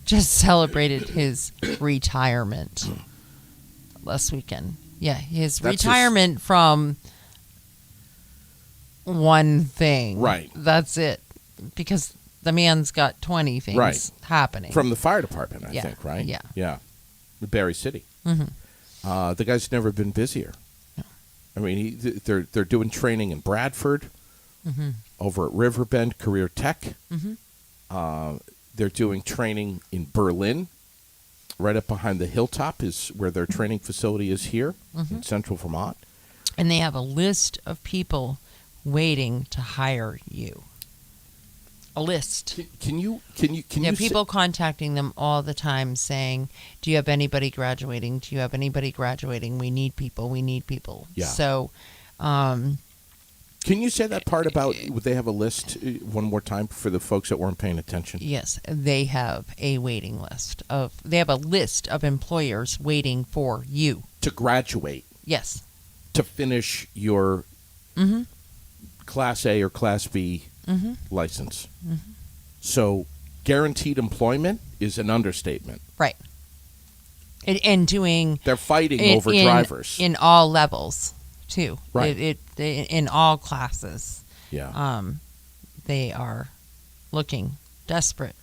just celebrated his retirement last weekend. Yeah, his retirement from one thing. Right. That's it. Because the man's got 20 things happening. From the fire department, I think, right? Yeah. Yeah. Berry City. The guy's never been busier. No. I mean, they're doing training in Bradford, over at Riverbend Career Tech. They're doing training in Berlin. Right up behind the hilltop is where their training facility is here in central Vermont. And they have a list of people waiting to hire you. A list. Can you people contacting them all the time saying, do you have anybody graduating? Do you have anybody graduating? We need people. We need people. Yeah. So, can you say that part about would they have a list one more time for the folks that weren't paying attention? Yes, they have a waiting list they have a list of employers waiting for you to graduate. Yes. To finish your Class A or Class B license. So guaranteed employment is an understatement. Right. And doing... They're fighting over drivers. In all levels, too. Right. In all classes. Yeah. They are looking desperate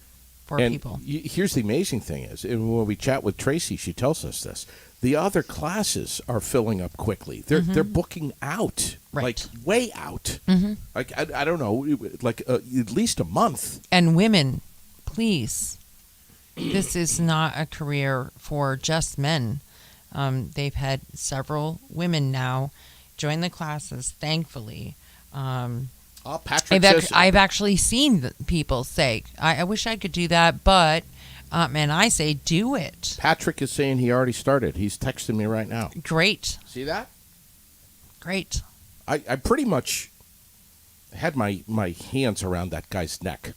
for people. Here's the amazing thing is, and when we chat with Tracy, she tells us this. The other classes are filling up quickly. They're booking out, like way out. Like I don't know, like at least a month. And women, please, this is not a career for just men. They've had several women now join the classes. Thankfully, Patrick I've actually seen people say, "I wish I could do that," but. And I say, do it. Patrick is saying he already started. He's texting me right now. Great. See that? Great. I pretty much had my hands around that guy's neck,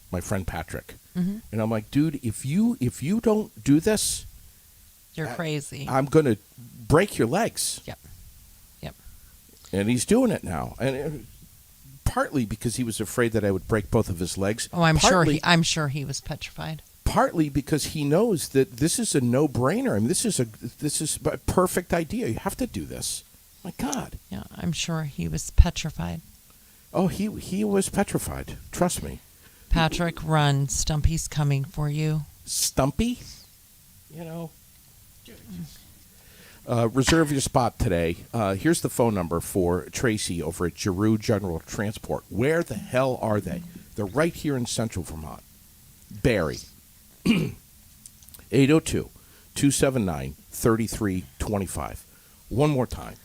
my friend Patrick. And I'm like, dude, if you don't do this, you're crazy. I'm going to break your legs. Yep. And he's doing it now. And partly because he was afraid that I would break both of his legs. Oh, I'm sure he was petrified. Partly because he knows that this is a no-brainer. I mean, this is a perfect idea. You have to do this. My God. Yeah, I'm sure he was petrified. Oh, he was petrified. Trust me. Patrick, run. Stumpy's coming for you. Stumpy? You know. Reserve your spot today. Here's the phone number for Tracy over at Giroux General Transport. Where the hell are they? They're right here in central Vermont. Barry. 802-279-3325. One more time.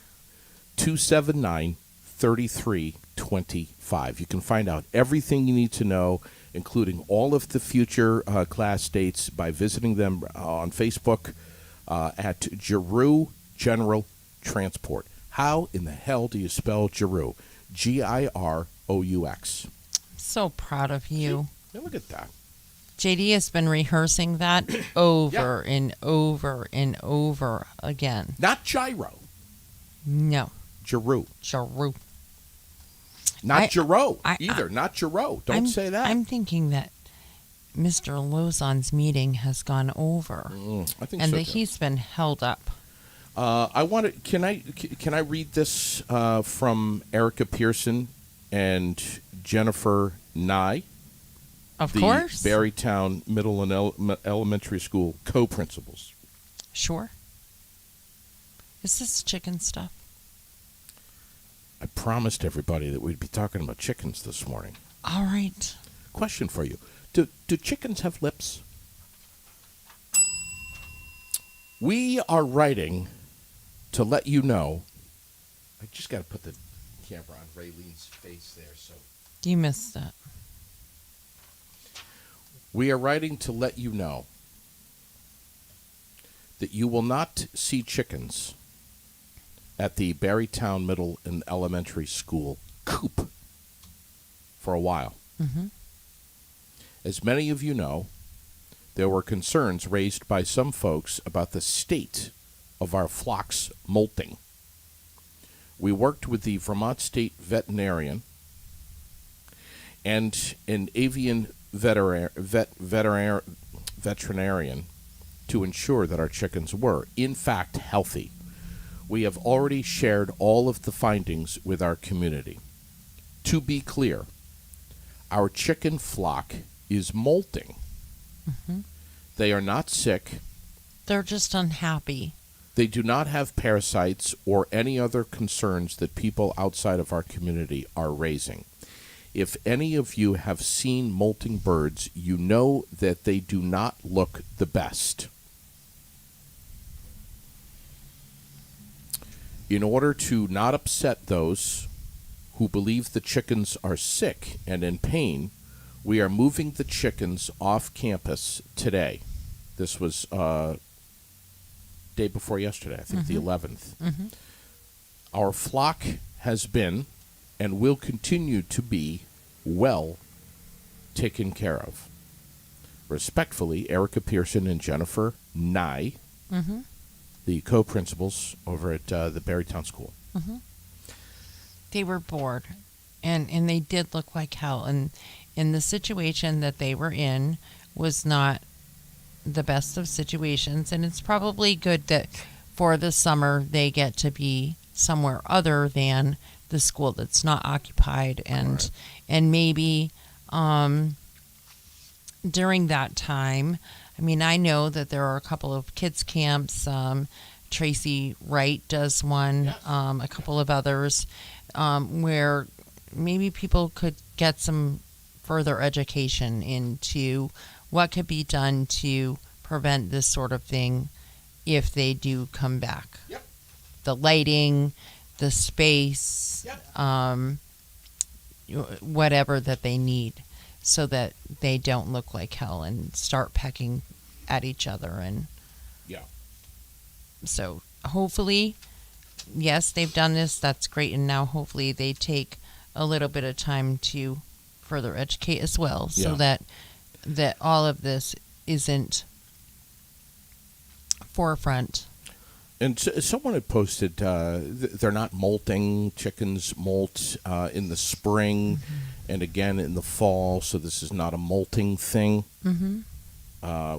279-3325. You can find out everything you need to know, including all of the future class dates, by visiting them on Facebook at Giroux General Transport. How in the hell do you spell Giroux? Giroux. So proud of you. See? Look at that. JD has been rehearsing that over and over and over again. Not gyro. No. Giroux. Giroux. Not Giroux I- either. Not Giroux. Don't say that. I'm thinking that Mr. Lozon's meeting has gone over. I think and so that too. he's been held up. I want to. Can I read this from Erica Pearson and Jennifer Nye, Of the course. Barrytown Middle and Elementary School co-principals? Sure. Is this chicken stuff? I promised everybody that we'd be talking about chickens this morning. All right. Question for you: Do chickens have lips? We are writing to let you know. I just got to put the camera on Raylene's face there. So You missed that. we are writing to let you know that you will not see chickens at the Barrytown Middle and Elementary School coop for a while. Mm-hmm. As many of you know, there were concerns raised by some folks about the state of our flocks molting. We worked with the Vermont State veterinarian and an avian veterinarian to ensure that our chickens were, in fact, healthy. We have already shared all of the findings with our community. To be clear, our chicken flock is molting. Mm-hmm. They are not sick. They're just unhappy. They do not have parasites or any other concerns that people outside of our community are raising. If any of you have seen molting birds, you know that they do not look the best. In order to not upset those who believe the chickens are sick and in pain, we are moving the chickens off campus today. This was day before yesterday, I think the 11th. Mm-hmm. Our flock has been and will continue to be well taken care of. Respectfully, Erica Pearson and Jennifer Nye, Mm-hmm. the co-principals over at the Barrytown School. Mm-hmm. They were bored, and they did look like hell. And the situation that they were in was not the best of situations. And it's probably good that for the summer they get to be somewhere other than the school that's not occupied, and Right. and maybe during that time. I mean, I know that there are a couple of kids camps. Tracy Wright does one, Yes. a couple of others, where maybe people could get some further education into what could be done to prevent this sort of thing if they do come back. Yep. The lighting, the space, Yep. whatever that they need, so that they don't look like hell and start pecking at each other. And Yeah. so hopefully, yes, they've done this. That's great. And now hopefully they take a little bit of time to further educate as well, so Yeah. that all of this isn't forefront. And someone had posted they're not molting. Chickens molt in the spring and again in the fall, so this is not a molting thing. Mm-hmm.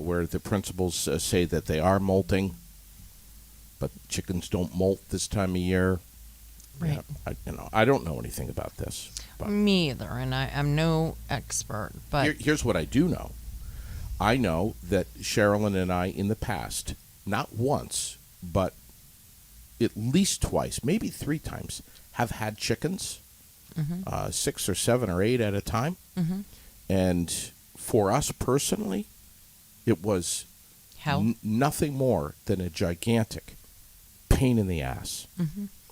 Where the principals say that they are molting, but chickens don't molt this time of year. Right. Yeah, I don't know anything about this. But Me either, and I'm no expert, but here's what I do know. I know that Sherilyn and I, in the past, not once, but at least twice, maybe 3 times, have had chickens, 6 or 7 or 8 at a time. Mhm. And for us personally, it was hell. nothing more than a gigantic pain in the ass.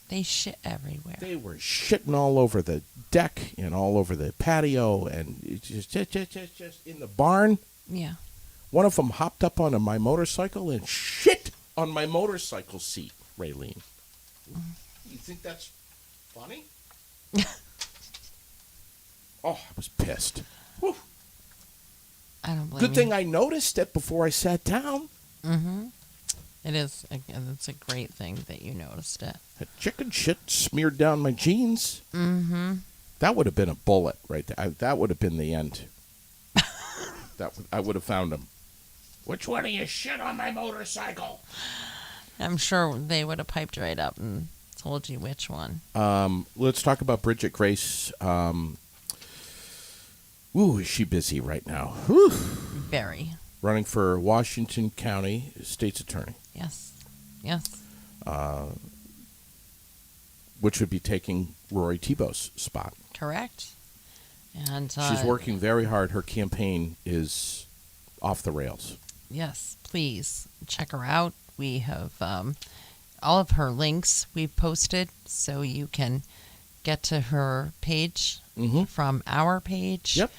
They shit everywhere. They were shitting all over the deck and all over the patio and just in the barn. Yeah. One of them hopped up onto my motorcycle and shit on my motorcycle seat, Raylene. You think that's funny? Oh, I was pissed. Whew. I don't blame Good you. thing I noticed it before I sat down. Mm-hmm. It's a great thing that you noticed it. Had chicken shit smeared down my jeans. Mm-hmm. That would have been a bullet right there. That would have been the end. I would have found him. Which one of you shit on my motorcycle? I'm sure they would have piped right up and told you which one. Let's talk about Bridget Grace. Is she busy right now? Whew. Very. Running for Washington County State's Attorney. Yes. Yes. Which would be taking Rory Tebow's spot. Correct. And She's working very hard. Her campaign is off the rails. Yes, please check her out. We have all of her links we've posted, so you can get to her page from our page. Yep.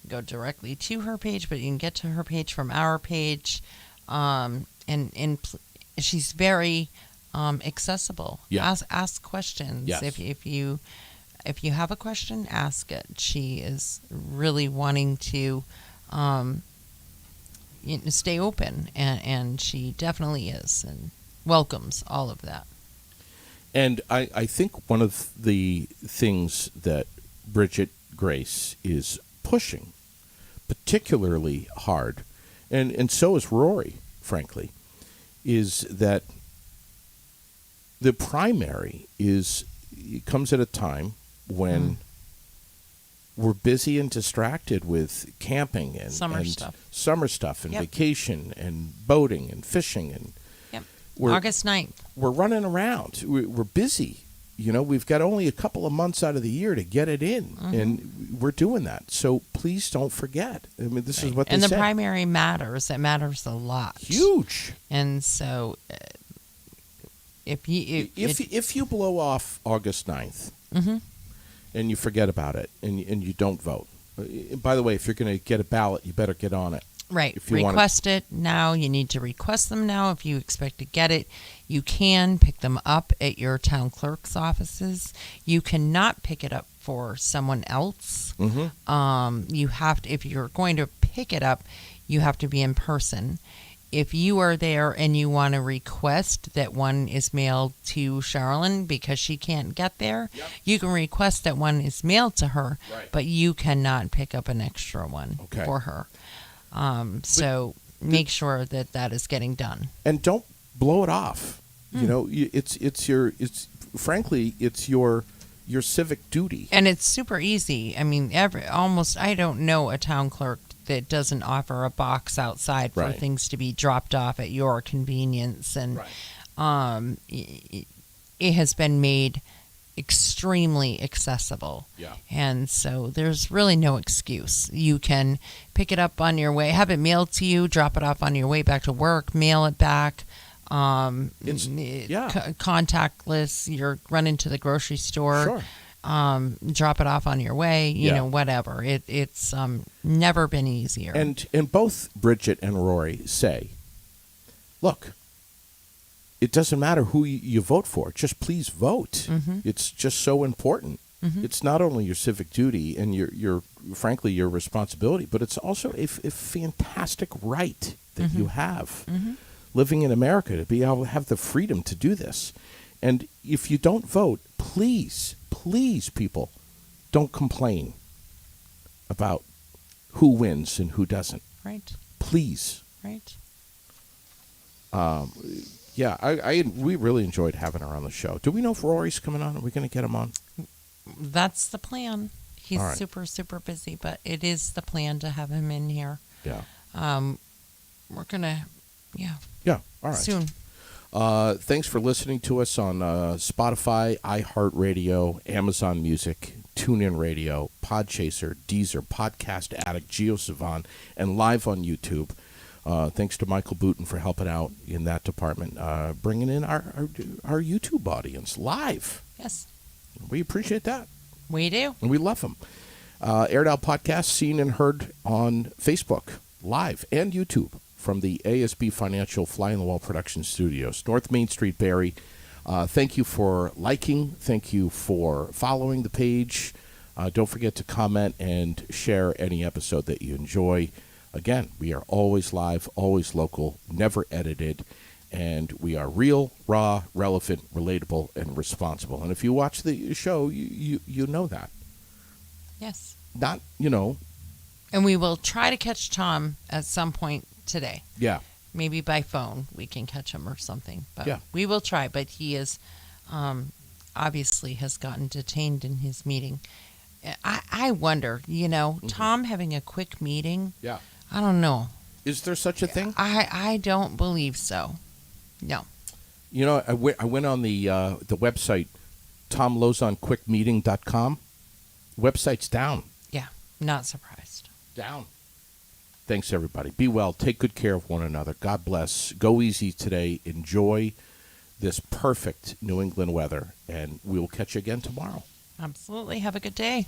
Go directly to her page, but you can get to her page from our page. She's very accessible. Yeah. Ask questions. Yes. If you have a question, ask it. She is really wanting to stay open, and she definitely is, and welcomes all of that. And I think one of the things that Bridget Grace is pushing particularly hard, and so is Rory, frankly, is that the primary comes at a time when we're busy and distracted with camping and summer stuff and vacation and boating and fishing and August 9th. We're running around. We're busy. We've got only a couple of months out of the year to get it in, and we're doing that. So please don't forget. I mean, this is what they said. And the said. primary matters. It matters a lot. Huge. And so if you blow off August 9th and you forget about it and you don't vote, by the way, if you're going to get a ballot, you better get on it. Right. Request it now. You need to request them now if you expect to get it. You can pick them up at your town clerk's offices. You cannot pick it up for someone else. You have to, if you're going to pick it up, you have to be in person. If you are there and you want to request that one is mailed to Charlene because she can't get there, you can request that one is mailed to her, but you cannot pick up an extra one for her. So make sure that is getting done. And don't blow it off. It's your civic duty. And it's super easy. I mean, I don't know a town clerk that doesn't offer a box outside for things to be dropped off at your convenience. And it has been made extremely accessible. Yeah. And so there's really no excuse. You can pick it up on your way, have it mailed to you, drop it off on your way back to work, mail it back. Contactless. You're running to the grocery store, drop it off on your way, you know, whatever. It's never been easier. And both Bridget and Rory say, look, it doesn't matter who you vote for. Just please vote. It's just so important. It's not only your civic duty and your frankly, your responsibility, but it's also a fantastic right that you have living in America to be able to have the freedom to do this. And if you don't vote, please, people, don't complain about who wins and who doesn't. Right. Please. Right. We really enjoyed having her on the show. Do we know if Rory's coming on? Are we going to get him on? That's the plan. He's super, super busy, but it is the plan to have him in here. Yeah. We're going to, all right. Soon. Thanks for listening to us on Spotify, iHeartRadio, Amazon Music, TuneIn Radio, Podchaser, Deezer, Podcast Addict, GeoSavan, and live on YouTube. Thanks to Michael Booten for helping out in that department, bringing in our YouTube audience live. Yes. We appreciate that. We do. And we love them. Aired Out Podcast, seen and heard on Facebook, live, and YouTube from the ASB Financial Fly on the Wall Production Studios, North Main Street, Barrie. Thank you for liking. Thank you for following the page. Don't forget to comment and share any episode that you enjoy. Again, we are always live, always local, never edited, and we are real, raw, relevant, relatable, and responsible. And if you watch the show, you know that. Yes. Not, And we will try to catch Tom at some point today. yeah. Maybe by phone we can catch him or something. But Yeah. we will try. But he is obviously has gotten detained in his meeting. I wonder, Tom having a quick meeting. Yeah. I don't know. Is there such a thing? I don't believe so. No. I went on the website, tomlozonquickmeeting.com. Website's down. Yeah. Not surprised. Down. Thanks, everybody. Be well. Take good care of one another. God bless. Go easy today. Enjoy this perfect New England weather, and we'll catch you again tomorrow. Absolutely. Have a good day.